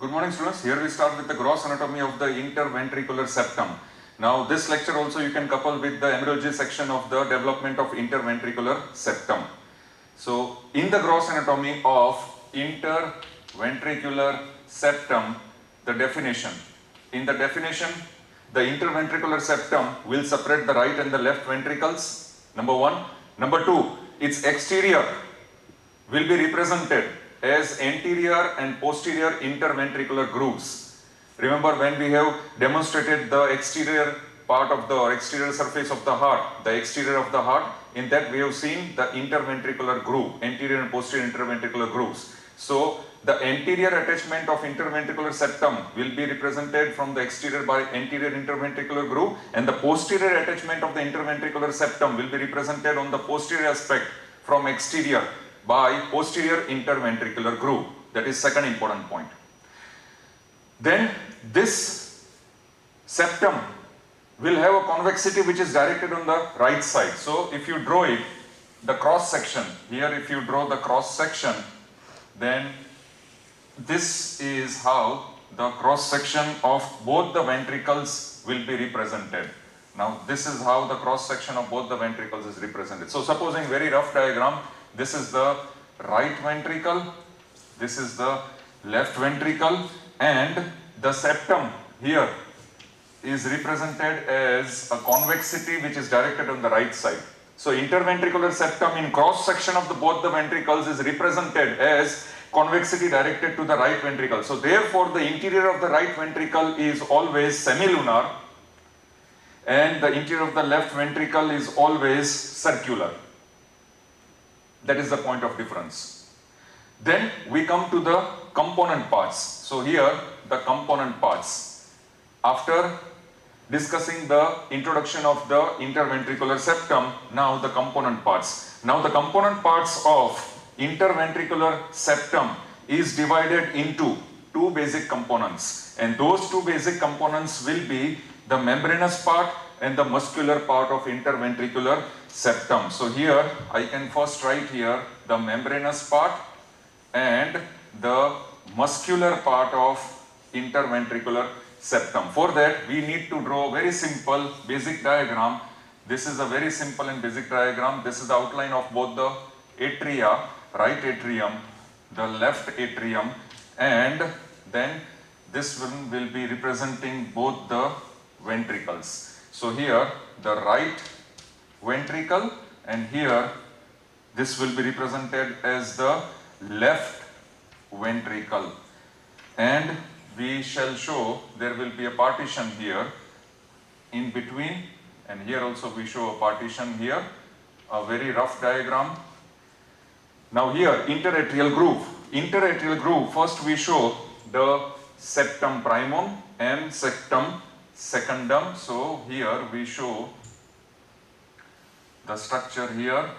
Good morning, students. Here we start with the gross anatomy of the interventricular septum. Now this lecture also you can couple with the embryology section of the development of interventricular septum. So in the gross anatomy of interventricular septum, the definition. In the definition, the interventricular septum will separate the right and the left ventricles, number one. Number two, its exterior will be represented as anterior and posterior interventricular grooves. Remember when we have demonstrated the exterior part of the exterior surface of the heart, the exterior of the heart, in that we have seen the interventricular groove, anterior and posterior interventricular grooves. So the anterior attachment of interventricular septum will be represented from the exterior by anterior interventricular groove, and the posterior attachment of the interventricular septum will be represented on the posterior aspect from exterior by posterior interventricular groove. That is second important point. Then this septum will have a convexity which is directed on the right side. So if you draw it, the cross section, here if you draw the cross section, then this is how the cross section of both the ventricles will be represented. Now this is how the cross section of both the ventricles is represented. So supposing very rough diagram, this is the right ventricle, this is the left ventricle, and the septum here is represented as a convexity which is directed on the right side. So interventricular septum in cross section of both the ventricles is represented as convexity directed to the right ventricle. So therefore the interior of the right ventricle is always semilunar and the interior of the left ventricle is always circular. That is the point of difference. Then we come to the component parts. So here the component parts. After discussing the introduction of the interventricular septum, now the component parts. Now the component parts of interventricular septum is divided into two basic components, and those two basic components will be the membranous part and the muscular part of interventricular septum. So here I can first write here the membranous part and the muscular part of interventricular septum. For that we need to draw a very simple basic diagram. This is a very simple and basic diagram. This is the outline of both the atria, right atrium, the left atrium, and then this one will be representing both the ventricles. So here the right ventricle, and here this will be represented as the left ventricle, and we shall show there will be a partition here in between, and here also we show a partition here, a very rough diagram. Now here interatrial groove. Interatrial groove, first we show the septum primum and septum secundum. So here we show the structure here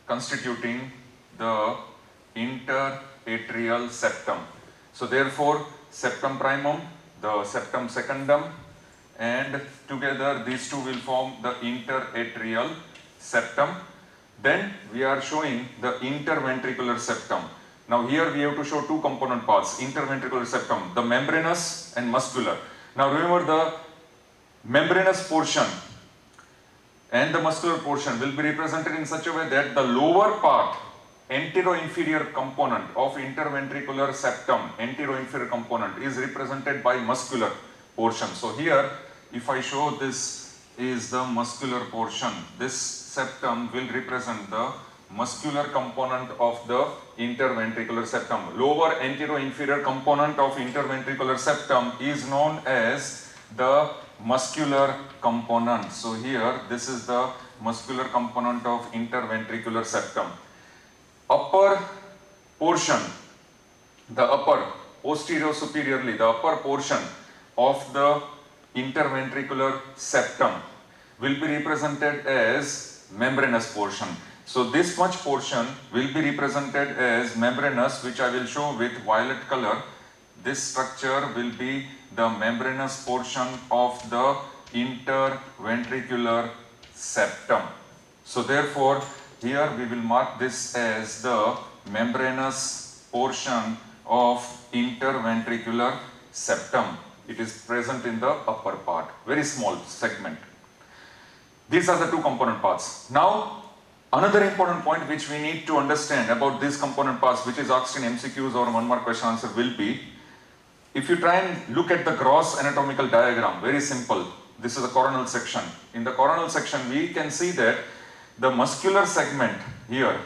constituting the interatrial septum. So therefore septum primum, the septum secundum, and together these two will form the interatrial septum. Then we are showing the interventricular septum. Now here we have to show two component parts, interventricular septum, the membranous and muscular. Now remember the membranous portion and the muscular portion will be represented in such a way that the lower part, antero-inferior component of interventricular septum, antero-inferior component is represented by muscular portion. So here if I show this is the muscular portion, this septum will represent the muscular component of the interventricular septum. Lower antero-inferior component of interventricular septum is known as the muscular component. So here this is the muscular component of interventricular septum. Upper portion, the upper, posterior superiorly, the upper portion of the interventricular septum will be represented as membranous portion. So this much portion will be represented as membranous, which I will show with violet color. This structure will be the membranous portion of the interventricular septum. So therefore here we will mark this as the membranous portion of interventricular septum. It is present in the upper part, very small segment. These are the two component parts. Now, another important point which we need to understand about these component parts, which is asked in MCQs or one mark question answer, will be, if you try and look at the gross anatomical diagram, very simple. This is the coronal section. In the coronal section, we can see that the muscular segment here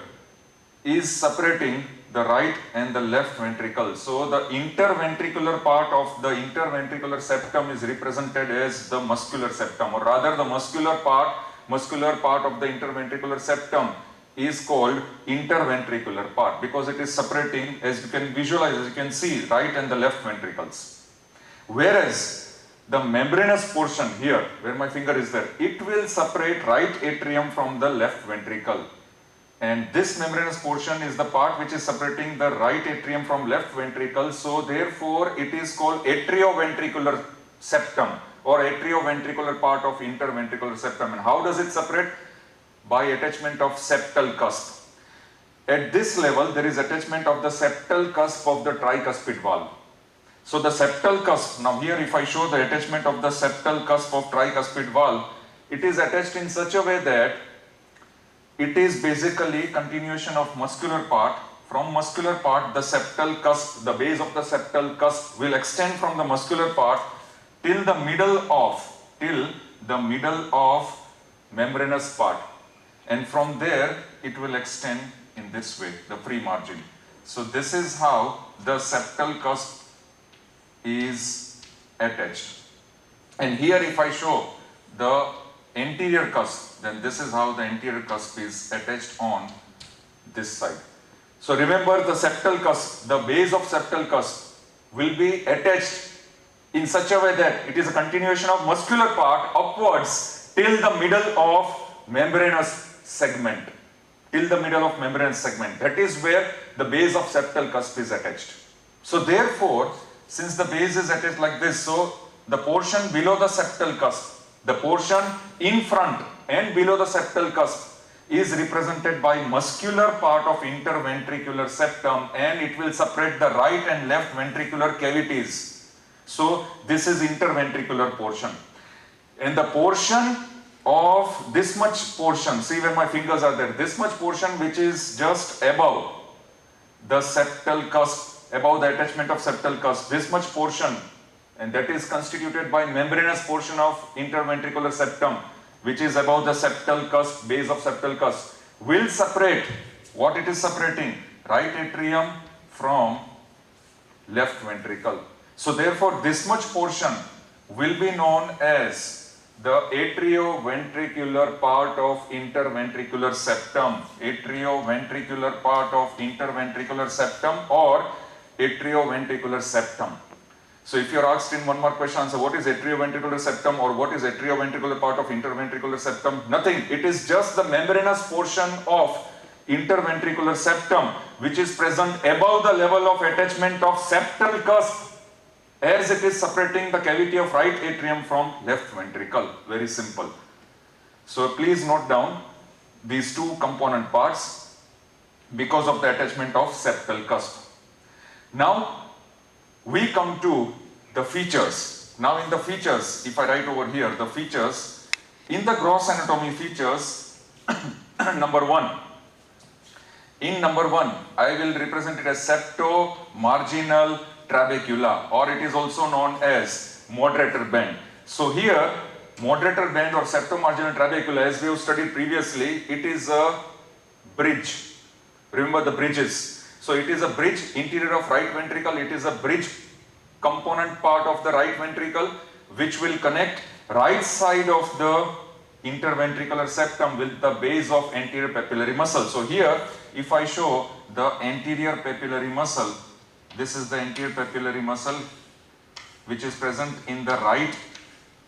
is separating the right and the left ventricle. So the interventricular part of the interventricular septum is represented as the muscular septum, or rather the muscular part of the interventricular septum is called interventricular part, because it is separating, as you can visualize, as you can see, right and the left ventricles. Whereas the membranous portion here, where my finger is there, it will separate right atrium from the left ventricle. And this membranous portion is the part which is separating the right atrium from left ventricle. So therefore it is called atrioventricular septum, or atrioventricular part of interventricular septum. And how does it separate? By attachment of septal cusp. At this level, there is attachment of the septal cusp of the tricuspid valve. So the septal cusp, now here if I show the attachment of the septal cusp of tricuspid valve, it is attached in such a way that it is basically continuation of muscular part. From muscular part, the septal cusp, the base of the septal cusp will extend from the muscular part till the middle of membranous part. And from there, it will extend in this way, the free margin. So this is how the septal cusp is attached. And here if I show the anterior cusp, then this is how the anterior cusp is attached on this side. So remember, the septal cusp, the base of septal cusp will be attached in such a way that it is a continuation of muscular part upwards till the middle of membranous segment. Till the middle of membranous segment. That is where the base of septal cusp is attached. So therefore, since the base is attached like this, so the portion below the septal cusp, the portion in front and below the septal cusp is represented by muscular part of interventricular septum, and it will separate the right and left ventricular cavities. So this is interventricular portion. And the portion of this much portion, see where my fingers are there, this much portion which is just above the septal cusp, above the attachment of septal cusp, this much portion, and that is constituted by membranous portion of interventricular septum, which is above the septal cusp, base of septal cusp, will separate, what it is separating? Right atrium from left ventricle. So therefore this much portion will be known as the atrioventricular part of interventricular septum, atrioventricular part of interventricular septum, or atrioventricular septum. So if you are asked in one more question answer, what is atrioventricular septum or what is atrioventricular part of interventricular septum? Nothing. It is just the membranous portion of interventricular septum which is present above the level of attachment of septal cusp, as it is separating the cavity of right atrium from left ventricle. Very simple. So please note down these two component parts because of the attachment of septal cusp. Now we come to the features. Now in the features, if I write over here, the features, in the gross anatomy features, number one, in number one, I will represent it as septomarginal trabecula, or it is also known as moderator band. So here, moderator band or septomarginal trabecula, as we have studied previously, it is a bridge. Remember the bridges. So it is a bridge, interior of right ventricle, it is a bridge component part of the right ventricle which will connect right side of the interventricular septum with the base of anterior papillary muscle. So here, if I show the anterior papillary muscle, this is the anterior papillary muscle which is present in the right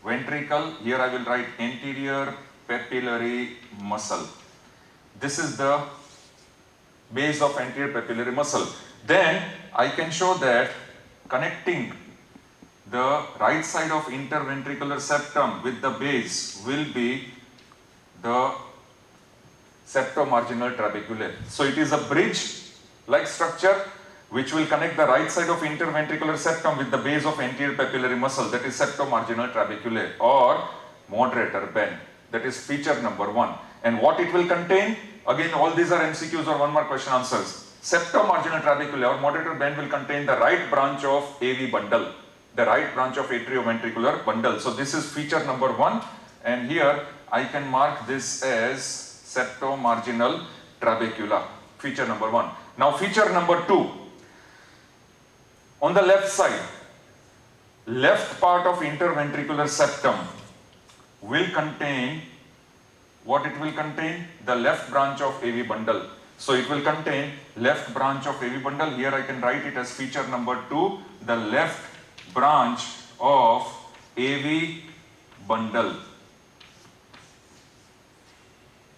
ventricle. Here I will write anterior papillary muscle. This is the base of anterior papillary muscle. Then I can show that connecting the right side of interventricular septum with the base will be the septomarginal trabeculae. So it is a bridge like structure which will connect the right side of interventricular septum with the base of anterior papillary muscle, that is septomarginal trabeculae, or moderator bend. That is feature number 1. And what it will contain? Again, all these are MCQs or 1 mark question answers. Septomarginal trabeculae or moderator bend will contain the right branch of AV bundle, the right branch of atrioventricular bundle. So this is feature number 1, and here I can mark this as septomarginal trabecula, feature number 1. Now feature number 2, on the left side, left part of interventricular septum will contain, what it will contain? The left branch of AV bundle. So it will contain left branch of AV bundle. Here I can write it as feature number 2, the left branch of AV bundle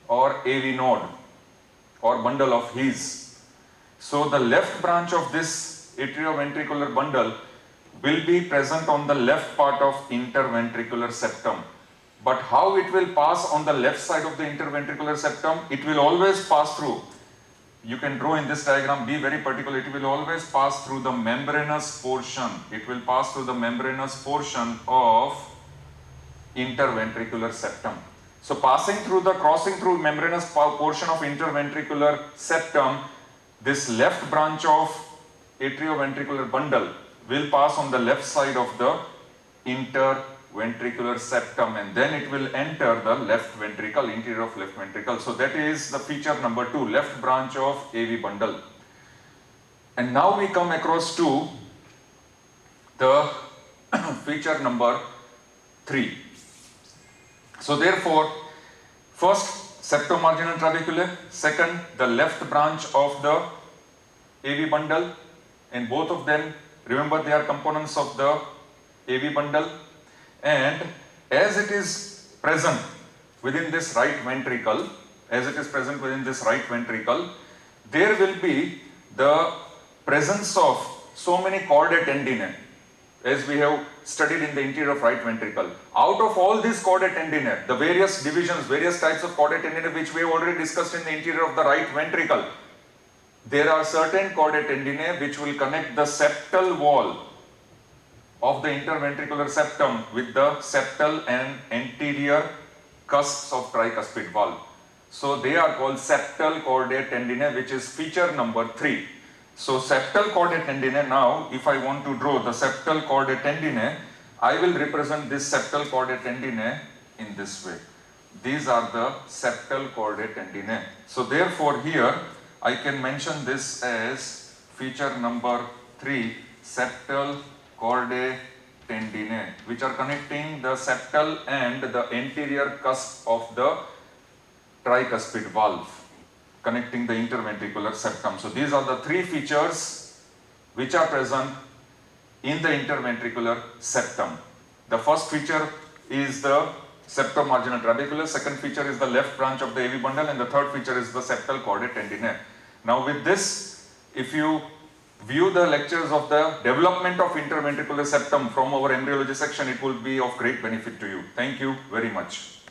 or AV node or bundle of His. So the left branch of this atrioventricular bundle will be present on the left part of interventricular septum. But how it will pass on the left side of the interventricular septum? It will always pass through. You can draw in this diagram, be very particular. It will always pass through the membranous portion. It will pass through the membranous portion of interventricular septum. So crossing through membranous portion of interventricular septum, this left branch of atrioventricular bundle will pass on the left side of the interventricular septum, and then it will enter the left ventricle, interior of left ventricle. So that is the feature number 2, left branch of AV bundle. And now we come across to the feature number 3. So therefore, first septomarginal trabeculae, second the left branch of the AV bundle, and both of them, remember, they are components of the AV bundle, and as it is present within this right ventricle, there will be the presence of so many chordae tendineae, as we have studied in the interior of right ventricle. Out of all these chordae tendineae, the various divisions, various types of chordae tendineae which we have already discussed in the interior of the right ventricle, there are certain chordae tendineae which will connect the septal wall of the interventricular septum with the septal and anterior cusps of tricuspid valve. So they are called septal chordae tendineae, which is feature number 3. So septal chordae tendineae, now if I want to draw the septal chordae tendineae, I will represent this septal chordae tendineae in this way. These are the septal chordae tendineae. So therefore here I can mention this as feature number 3, septal chordae tendineae, which are connecting the septal and the anterior cusp of the tricuspid valve, connecting the interventricular septum. So these are the 3 features which are present in the interventricular septum. The first feature is the septomarginal trabeculae, second feature is the left branch of the AV bundle, and the third feature is the septal chordae tendineae. Now with this, if you view the lectures of the development of interventricular septum from our embryology section, it will be of great benefit to you. Thank you very much.